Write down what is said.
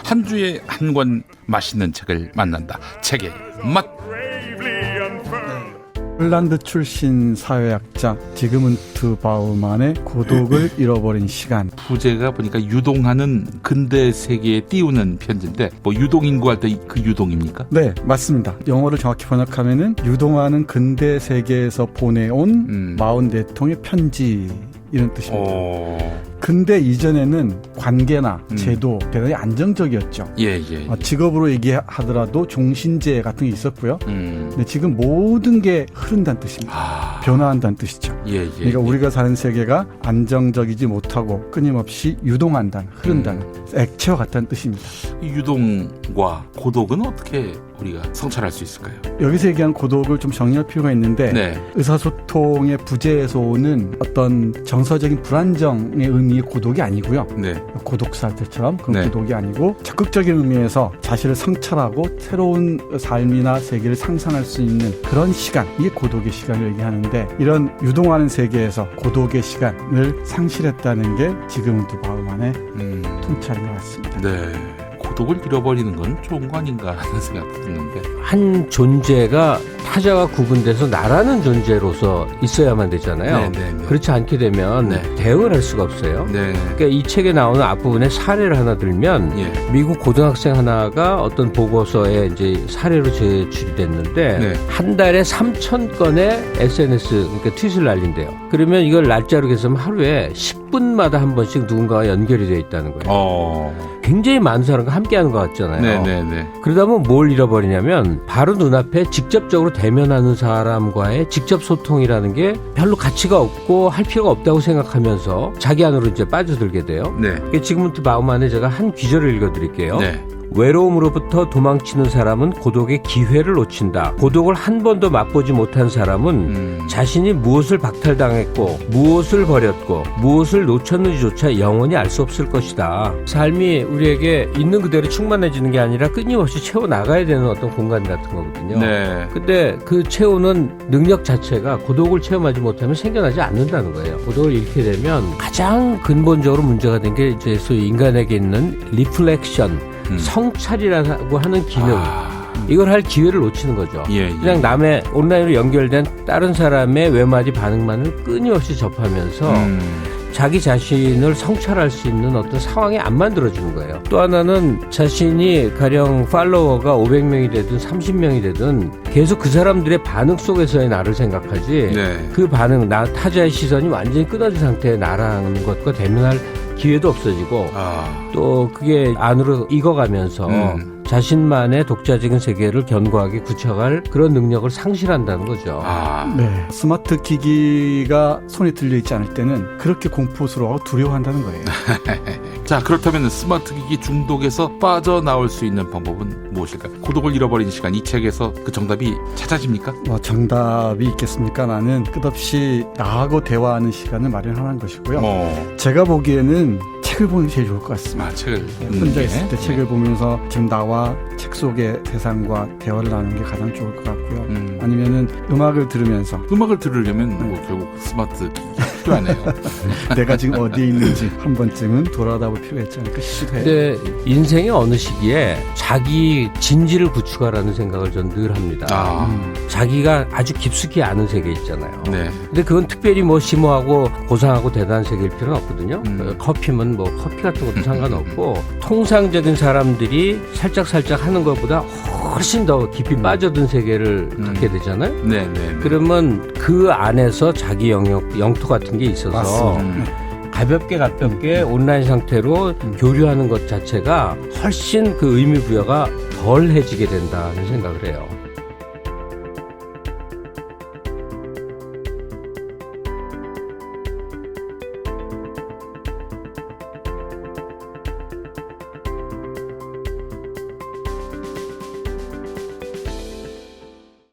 한 주에 한 권 맛있는 책을 만난다. 책의 맛. 폴란드 출신 사회학자 지그문트 바우만의 고독을 잃어버린 시간. 부제가 보니까 유동하는 근대 세계에 띄우는 편지인데 뭐 유동인구 할 때 그 유동입니까? 네, 맞습니다. 영어를 정확히 번역하면은 유동하는 근대 세계에서 보내온 44통의 편지 이런 뜻입니다. 근데 이전에는 관계나 제도 대단히 안정적이었죠. 예. 직업으로 얘기하더라도 종신제 같은 게 있었고요. 근데 지금 모든 게 흐른다는 뜻입니다. 변화한다는 뜻이죠. 그러니까 우리가 사는 세계가 안정적이지 못하고 끊임없이 유동한다는, 흐른다는 액체와 같다는 뜻입니다. 이 유동과 고독은 어떻게 우리가 성찰할 수 있을까요? 여기서 얘기한 고독을 좀 정리할 필요가 있는데 네. 의사소통의 부재에서 오는 어떤 정서적인 불안정의 의미의 고독이 아니고요. 네. 고독사들처럼 그런 네. 고독이 아니고 적극적인 의미에서 자신을 성찰하고 새로운 삶이나 세계를 상상할 수 있는 그런 시간, 이게 고독의 시간을 얘기하는데 이런 유동하는 세계에서 고독의 시간을 상실했다는 게 지그문트 바우만의 통찰인 것 같습니다. 네. 고독을 잃어버리는 건 좋은 거 아닌가 하는 생각도 드는데 한 존재가 타자와 구분돼서 나라는 존재로서 있어야만 되잖아요. 네. 그렇지 않게 되면 네. 대응을 할 수가 없어요. 네. 그러니까 이 책에 나오는 앞부분에 사례를 하나 들면 미국 고등학생 하나가 어떤 보고서에 이제 사례로 제출이 됐는데 네. 한 달에 3,000건의 SNS 그러니까 트윗을 날린대요. 그러면 이걸 날짜로 계산하면 하루에 10분마다 한 번씩 누군가가 연결이 되어 있다는 거예요. 굉장히 많은 사람과 함께하는 것 같잖아요. 네. 그러다 보면 뭘 잃어버리냐면 바로 눈앞에 직접적으로 대면하는 사람과의 직접 소통이라는 게 별로 가치가 없고 할 필요가 없다고 생각하면서 자기 안으로 이제 빠져들게 돼요. 네. 지그문트 바우만의 제가 한 귀절을 읽어드릴게요. 네. 외로움으로부터 도망치는 사람은 고독의 기회를 놓친다. 고독을 한 번도 맛보지 못한 사람은 자신이 무엇을 박탈당했고 무엇을 버렸고 무엇을 놓쳤는지조차 영원히 알 수 없을 것이다. 삶이 우리에게 있는 그대로 충만해지는 게 아니라 끊임없이 채워나가야 되는 어떤 공간 같은 거거든요. 네. 근데 그 채우는 능력 자체가 고독을 체험하지 못하면 생겨나지 않는다는 거예요. 고독을 잃게 되면 가장 근본적으로 문제가 된 게 이제 소위 인간에게 있는 리플렉션, 성찰이라고 하는 기능, 이걸 할 기회를 놓치는 거죠. 그냥 남의 온라인으로 연결된 다른 사람의 외마디 반응만을 끊임없이 접하면서 자기 자신을 성찰할 수 있는 어떤 상황이 안 만들어지는 거예요. 또 하나는 자신이 가령 팔로워가 500명이 되든 30명이 되든 계속 그 사람들의 반응 속에서의 나를 생각하지 그 반응, 타자의 시선이 완전히 끊어진 상태의 나라는 것과 대면할 기회도 없어지고 또 그게 안으로 익어가면서 자신만의 독자적인 세계를 견고하게 구축할 그런 능력을 상실한다는 거죠. 네. 스마트 기기가 손에 들려있지 않을 때는 그렇게 공포스러워하고 두려워한다는 거예요. 자, 그렇다면 스마트 기기 중독에서 빠져나올 수 있는 방법은 무엇일까요? 고독을 잃어버린 시간, 이 책에서 그 정답이 찾아집니까? 정답이 있겠습니까? 나는 끝없이 나하고 대화하는 시간을 마련하는 것이고요. 제가 보기에는 책을 보는 게 제일 좋을 것 같습니다. 책을 혼자 있을 때 책을 보면서 지금 나와 책 속의 세상과 대화를 나누는 게 가장 좋을 것 같고요. 아니면은 음악을 들으면서 음악을 들으려면 뭐 결국 스마트 기기가 필요하네요. 내가 지금 어디에 있는지 한 번쯤은 돌아다 볼 필요가 있지 않을까 싶기도 해요. 근데 인생의 어느 시기에 자기 진지를 구축하라는 생각을 전 늘 합니다. 자기가 아주 깊숙이 아는 세계 있잖아요. 근데 그건 특별히 뭐 심오하고 고상하고 대단한 세계일 필요는 없거든요. 커피면 뭐 커피 같은 것도 상관없고 통상적인 사람들이 살짝 하는 것보다 훨씬 더 깊이 빠져든 세계를 갖게 되잖아요. 그러면 그 안에서 자기 영토 같은 게 있어서 가볍게 온라인 상태로 교류하는 것 자체가 훨씬 그 의미 부여가 덜해지게 된다는 생각을 해요.